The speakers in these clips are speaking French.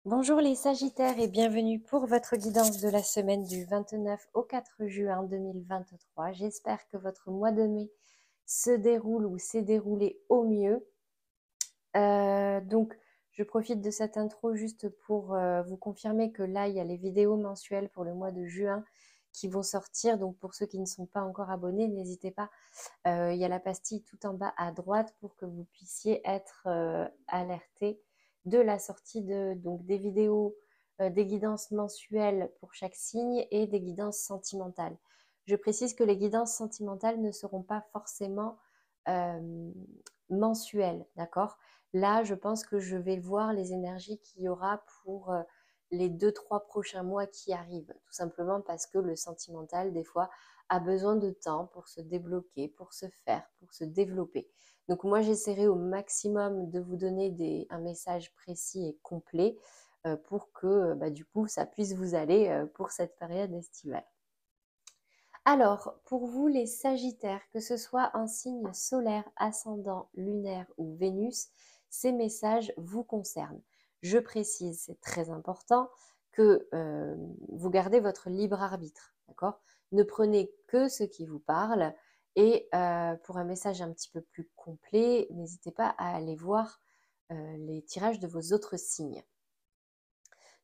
Bonjour les Sagittaires et bienvenue pour votre guidance de la semaine du 29 au 4 juin 2023. J'espère que votre mois de mai se déroule ou s'est déroulé au mieux. Donc, je profite de cette intro juste pour vous confirmer que là, il y a les vidéos mensuelles pour le mois de juin qui vont sortir. Donc, pour ceux qui ne sont pas encore abonnés, n'hésitez pas. Il y a la pastille tout en bas à droite pour que vous puissiez être alerté de la sortie donc des vidéos, des guidances mensuelles pour chaque signe et des guidances sentimentales. Je précise que les guidances sentimentales ne seront pas forcément mensuelles, d'accord? Là, je pense que je vais voir les énergies qu'il y aura pour les 2-3 prochains mois qui arrivent, tout simplement parce que le sentimental, des fois, a besoin de temps pour se débloquer, pour se faire, pour se développer. Donc moi, j'essaierai au maximum de vous donner un message précis et complet pour que du coup, ça puisse vous aller pour cette période estivale. Alors, pour vous les Sagittaires, que ce soit un signe solaire, ascendant, lunaire ou Vénus, ces messages vous concernent. Je précise, c'est très important, que vous gardez votre libre arbitre, d'accord? Ne prenez que ce qui vous parle et pour un message un petit peu plus complet, n'hésitez pas à aller voir les tirages de vos autres signes.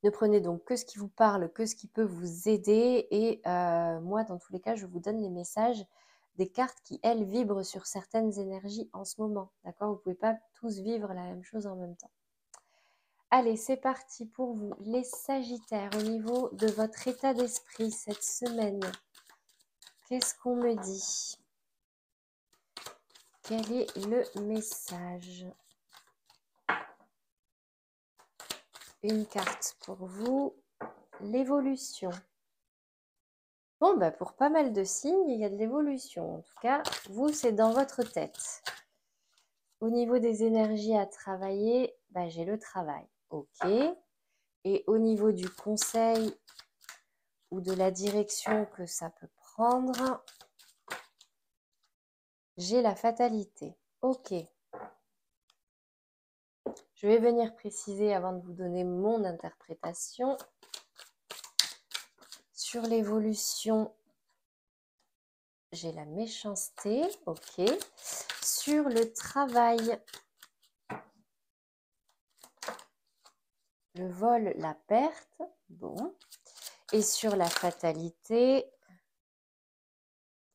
Ne prenez donc que ce qui vous parle, que ce qui peut vous aider. Et moi, dans tous les cas, je vous donne les messages des cartes qui, elles, vibrent sur certaines énergies en ce moment. D'accord? Vous ne pouvez pas tous vivre la même chose en même temps. Allez, c'est parti pour vous, les Sagittaires, au niveau de votre état d'esprit cette semaine. Qu'est-ce qu'on me dit? Quel est le message? Une carte pour vous, l'évolution. Bon, pour pas mal de signes, il y a de l'évolution. En tout cas, vous, c'est dans votre tête. Au niveau des énergies à travailler, j'ai le travail. OK. Et au niveau du conseil ou de la direction que ça peut prendre, j'ai la fatalité. OK. Je vais venir préciser avant de vous donner mon interprétation sur l'évolution. J'ai la méchanceté. OK. Sur le travail, le vol, la perte. Bon. Et sur la fatalité,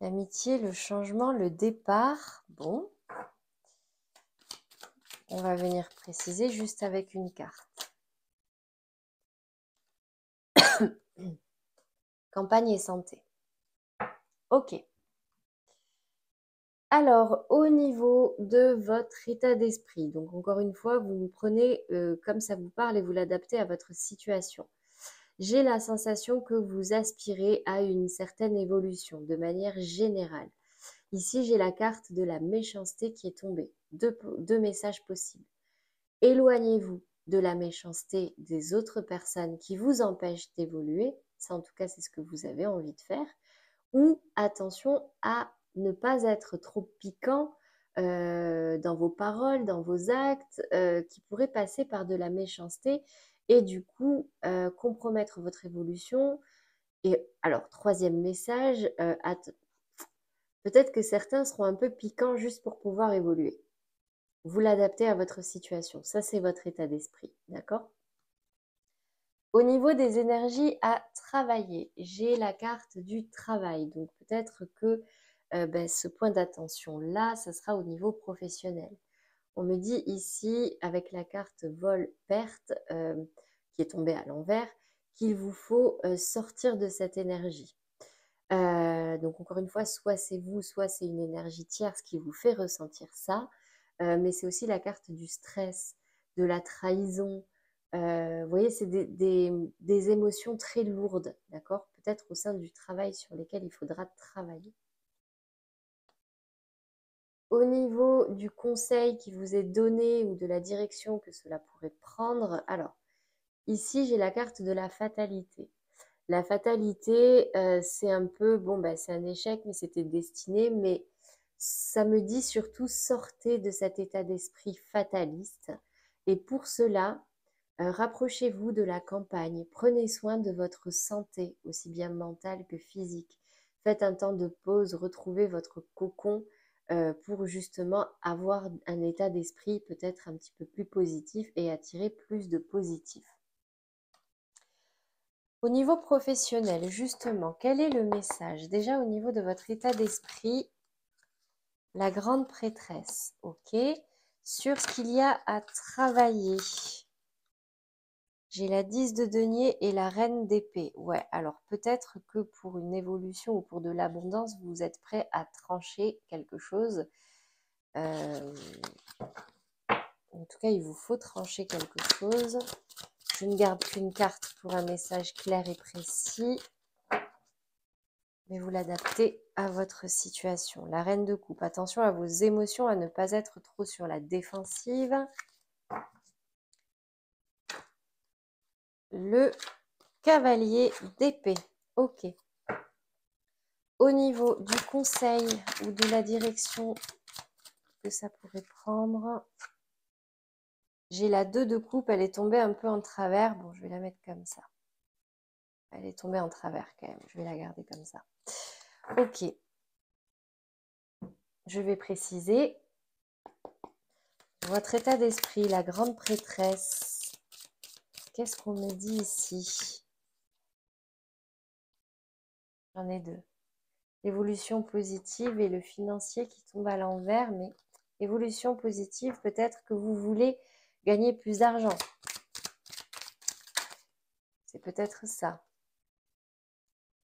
l'amitié, le changement, le départ. Bon. On va venir préciser juste avec une carte. Campagne et santé. OK. Alors, au niveau de votre état d'esprit, donc encore une fois, vous vous prenez comme ça vous parle et vous l'adaptez à votre situation. J'ai la sensation que vous aspirez à une certaine évolution de manière générale. Ici, j'ai la carte de la méchanceté qui est tombée. Deux messages possibles. Éloignez-vous de la méchanceté des autres personnes qui vous empêchent d'évoluer. Ça, en tout cas, c'est ce que vous avez envie de faire. Ou attention à ne pas être trop piquant dans vos paroles, dans vos actes, qui pourraient passer par de la méchanceté et du coup compromettre votre évolution. Et alors, troisième message, peut-être que certains seront un peu piquants juste pour pouvoir évoluer. Vous l'adaptez à votre situation. Ça, c'est votre état d'esprit. D'accord? Au niveau des énergies à travailler, j'ai la carte du travail. Donc, peut-être que ce point d'attention-là, ça sera au niveau professionnel. On me dit ici, avec la carte vol-perte, qui est tombée à l'envers, qu'il vous faut sortir de cette énergie. Donc, encore une fois, soit c'est vous, soit c'est une énergie tierce qui vous fait ressentir ça. Mais c'est aussi la carte du stress, de la trahison. Vous voyez, c'est des émotions très lourdes, d'accord? Peut-être au sein du travail sur lesquelles il faudra travailler. Au niveau du conseil qui vous est donné ou de la direction que cela pourrait prendre, alors, ici, j'ai la carte de la fatalité. La fatalité, c'est un peu, c'est un échec, mais c'était destiné, mais ça me dit surtout sortez de cet état d'esprit fataliste. Et pour cela, Rapprochez-vous de la campagne. Prenez soin de votre santé, aussi bien mentale que physique. Faites un temps de pause, retrouvez votre cocon pour justement avoir un état d'esprit peut-être un petit peu plus positif et attirer plus de positif. Au niveau professionnel, justement, quel est le message? Déjà au niveau de votre état d'esprit, la grande prêtresse, ok? Sur ce qu'il y a à travailler. J'ai la 10 de denier et la reine d'épée. Ouais, alors peut-être que pour une évolution ou pour de l'abondance, vous êtes prêt à trancher quelque chose. En tout cas, il vous faut trancher quelque chose. Je ne garde qu'une carte pour un message clair et précis. Mais vous l'adaptez à votre situation. La reine de coupe, attention à vos émotions, à ne pas être trop sur la défensive. Le cavalier d'épée, ok. Au niveau du conseil ou de la direction que ça pourrait prendre, j'ai la 2 de coupe, elle est tombée un peu en travers. Bon, je vais la mettre comme ça. Elle est tombée en travers quand même, je vais la garder comme ça. Ok. Je vais préciser. Votre état d'esprit, la grande prêtresse. Qu'est-ce qu'on me dit ici? J'en ai 2. L'évolution positive et le financier qui tombe à l'envers, mais évolution positive, peut-être que vous voulez gagner plus d'argent. C'est peut-être ça.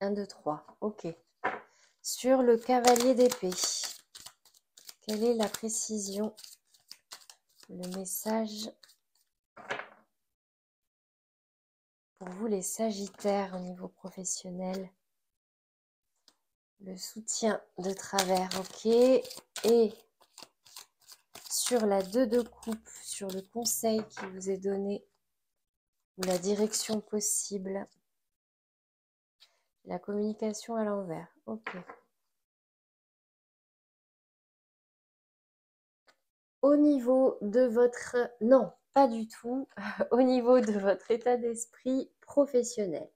1, 2, 3. Ok. Sur le cavalier d'épée, quelle est la précision? Le message pour vous les sagittaires au niveau professionnel. Le soutien de travers, ok. Et sur la 2 de coupe, sur le conseil qui vous est donné, ou la direction possible, la communication à l'envers, ok. Au niveau de votre... Non, pas du tout. Au niveau de votre état d'esprit professionnel.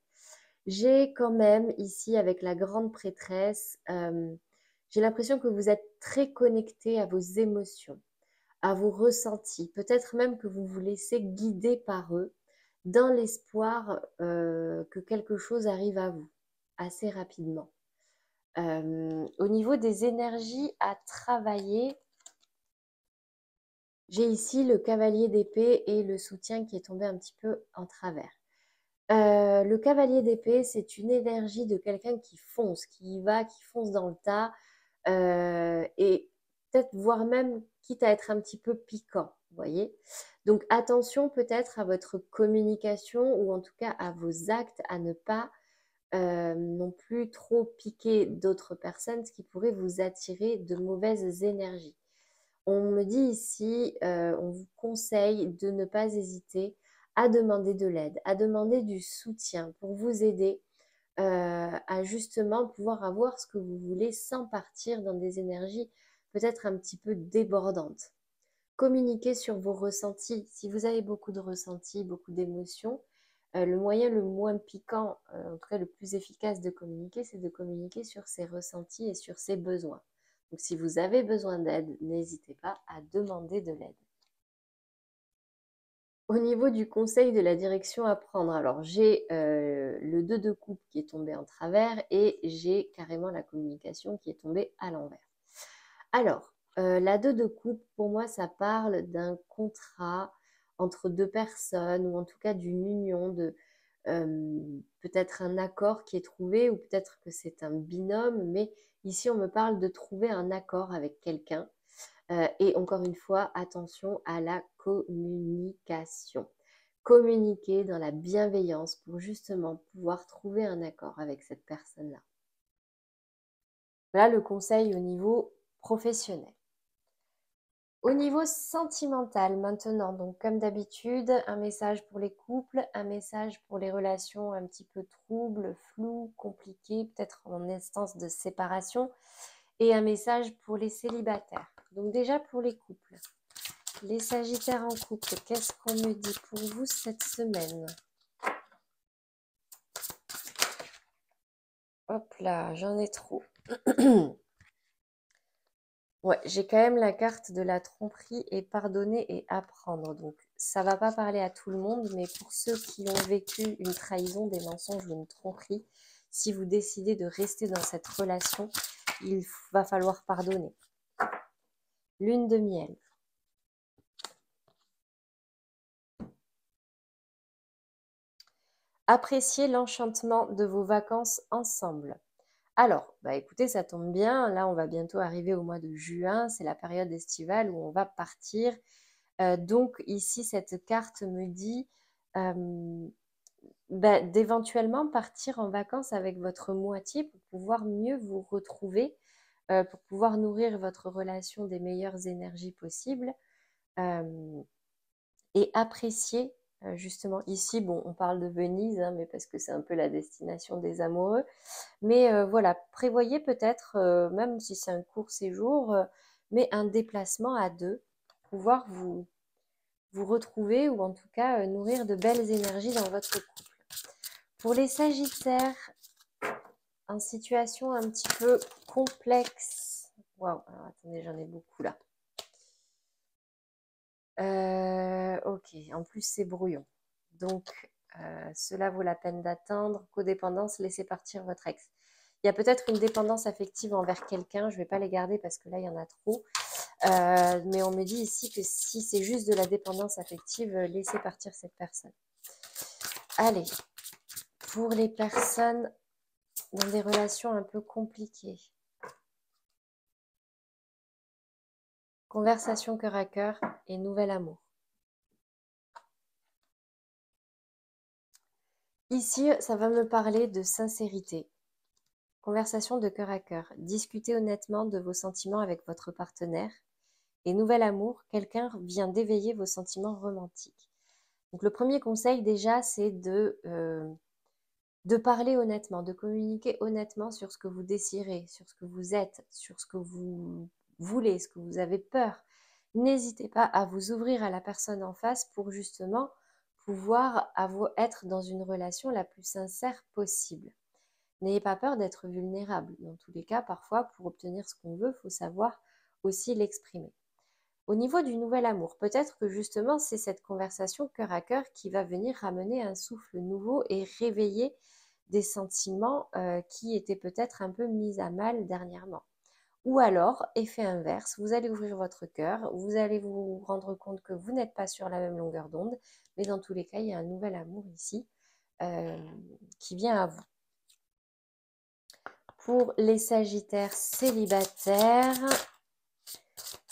J'ai quand même ici, avec la grande prêtresse, j'ai l'impression que vous êtes très connecté à vos émotions, à vos ressentis. Peut-être même que vous vous laissez guider par eux dans l'espoir que quelque chose arrive à vous assez rapidement. Au niveau des énergies à travailler, j'ai ici le cavalier d'épée et le soutien qui est tombé un petit peu en travers. Le cavalier d'épée, c'est une énergie de quelqu'un qui fonce, qui y va, qui fonce dans le tas, et peut-être voire même quitte à être un petit peu piquant, vous voyez. Donc attention peut-être à votre communication ou en tout cas à vos actes, à ne pas non plus trop piquer d'autres personnes, ce qui pourrait vous attirer de mauvaises énergies. On me dit ici, on vous conseille de ne pas hésiter à demander de l'aide, à demander du soutien pour vous aider à justement pouvoir avoir ce que vous voulez sans partir dans des énergies peut-être un petit peu débordantes. Communiquez sur vos ressentis. Si vous avez beaucoup de ressentis, beaucoup d'émotions, le moyen le moins piquant, en tout cas le plus efficace de communiquer, c'est de communiquer sur ses ressentis et sur ses besoins. Donc si vous avez besoin d'aide, n'hésitez pas à demander de l'aide. Au niveau du conseil de la direction à prendre, alors j'ai le 2 de coupe qui est tombé en travers et j'ai carrément la communication qui est tombée à l'envers. Alors, la 2 de coupe, pour moi, ça parle d'un contrat entre deux personnes ou en tout cas d'une union, de peut-être un accord qui est trouvé ou peut-être que c'est un binôme, mais ici on me parle de trouver un accord avec quelqu'un. Et encore une fois, attention à la communication. Communiquer dans la bienveillance pour justement pouvoir trouver un accord avec cette personne-là. Voilà le conseil au niveau professionnel. Au niveau sentimental maintenant, donc comme d'habitude, un message pour les couples, un message pour les relations un petit peu troubles, floues, compliquées, peut-être en instance de séparation, et un message pour les célibataires. Donc déjà pour les couples. Les Sagittaires en couple, qu'est-ce qu'on me dit pour vous cette semaine? Hop là, j'en ai trop. Ouais, j'ai quand même la carte de la tromperie et pardonner et apprendre. Donc, ça va pas parler à tout le monde, mais pour ceux qui ont vécu une trahison, des mensonges ou une tromperie, si vous décidez de rester dans cette relation, il va falloir pardonner. Lune de miel. Appréciez l'enchantement de vos vacances ensemble. Alors, bah écoutez, ça tombe bien. Là, on va bientôt arriver au mois de juin. C'est la période estivale où on va partir. Donc ici, cette carte me dit d'éventuellement partir en vacances avec votre moitié pour pouvoir mieux vous retrouver, pour pouvoir nourrir votre relation des meilleures énergies possibles et apprécier justement ici, bon, on parle de Venise, hein, mais parce que c'est un peu la destination des amoureux. Mais voilà, prévoyez peut-être, même si c'est un court séjour, mais un déplacement à deux pour pouvoir vous retrouver ou en tout cas nourrir de belles énergies dans votre couple. Pour les Sagittaires, en situation un petit peu complexe. Waouh, alors attendez, j'en ai beaucoup là. Ok, en plus c'est brouillon. Donc, cela vaut la peine d'attendre. Codépendance, laissez partir votre ex. Il y a peut-être une dépendance affective envers quelqu'un. Je ne vais pas les garder parce que là, il y en a trop. Mais on me dit ici que si c'est juste de la dépendance affective, laissez partir cette personne. Allez, pour les personnes dans des relations un peu compliquées. Conversation cœur à cœur et nouvel amour. Ici, ça va me parler de sincérité. Conversation de cœur à cœur. Discutez honnêtement de vos sentiments avec votre partenaire. Et nouvel amour, quelqu'un vient d'éveiller vos sentiments romantiques. Donc le premier conseil déjà, c'est de parler honnêtement, de communiquer honnêtement sur ce que vous désirez, sur ce que vous êtes, sur ce que vous voulez, ce que vous avez peur. N'hésitez pas à vous ouvrir à la personne en face pour justement pouvoir être dans une relation la plus sincère possible. N'ayez pas peur d'être vulnérable. Dans tous les cas, parfois, pour obtenir ce qu'on veut, il faut savoir aussi l'exprimer. Au niveau du nouvel amour, peut-être que justement, c'est cette conversation cœur à cœur qui va venir ramener un souffle nouveau et réveiller des sentiments qui étaient peut-être un peu mis à mal dernièrement. Ou alors, effet inverse, vous allez ouvrir votre cœur, vous allez vous rendre compte que vous n'êtes pas sur la même longueur d'onde, mais dans tous les cas, il y a un nouvel amour ici qui vient à vous. Pour les Sagittaires célibataires,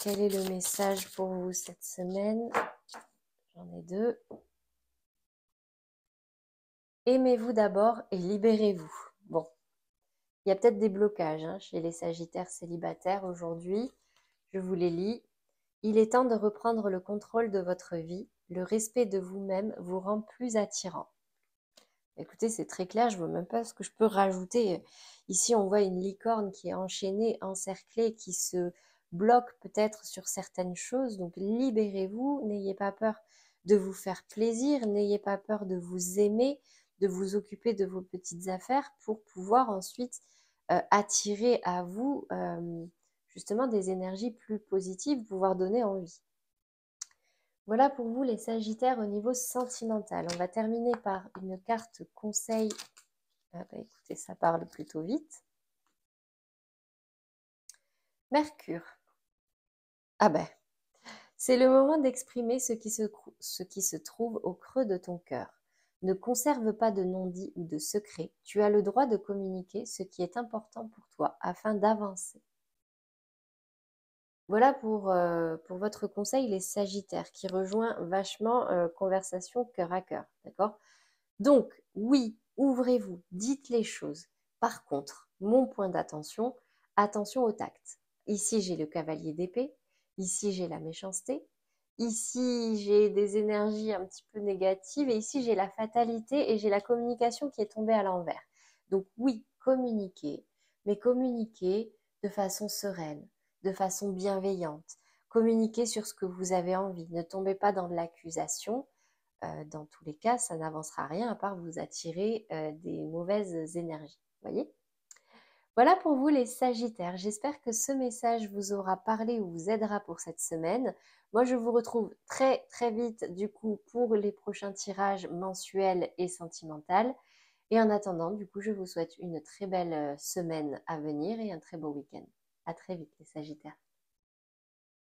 quel est le message pour vous cette semaine? J'en ai deux. Aimez-vous d'abord et libérez-vous. Bon, il y a peut-être des blocages chez les Sagittaires célibataires aujourd'hui. Je vous les lis. Il est temps de reprendre le contrôle de votre vie. Le respect de vous-même vous rend plus attirant. Écoutez, c'est très clair, je ne vois même pas ce que je peux rajouter. Ici, on voit une licorne qui est enchaînée, encerclée, qui se bloque peut-être sur certaines choses. Donc, libérez-vous, n'ayez pas peur de vous faire plaisir, n'ayez pas peur de vous aimer, de vous occuper de vos petites affaires pour pouvoir ensuite attirer à vous justement des énergies plus positives, pouvoir donner envie. Voilà pour vous les Sagittaires au niveau sentimental. On va terminer par une carte conseil. Ah bah écoutez, ça parle plutôt vite. Mercure. Ah ben, c'est le moment d'exprimer ce qui se trouve au creux de ton cœur. Ne conserve pas de non-dit ou de secret. Tu as le droit de communiquer ce qui est important pour toi afin d'avancer. Voilà pour votre conseil, les Sagittaires, qui rejoint vachement conversation cœur à cœur. D'accord? Donc, oui, ouvrez-vous, dites les choses. Par contre, mon point d'attention, attention au tact. Ici, j'ai le cavalier d'épée. Ici, j'ai la méchanceté. Ici, j'ai des énergies un petit peu négatives. Et ici, j'ai la fatalité et j'ai la communication qui est tombée à l'envers. Donc, oui, communiquez, mais communiquez de façon sereine, de façon bienveillante. communiquez sur ce que vous avez envie. Ne tombez pas dans de l'accusation. Dans tous les cas, ça n'avancera rien à part vous attirer des mauvaises énergies. Voyez? Voilà pour vous les Sagittaires. J'espère que ce message vous aura parlé ou vous aidera pour cette semaine. Moi, je vous retrouve très très vite du coup pour les prochains tirages mensuels et sentimentaux. Et en attendant, du coup, je vous souhaite une très belle semaine à venir et un très beau week-end. À très vite les Sagittaires.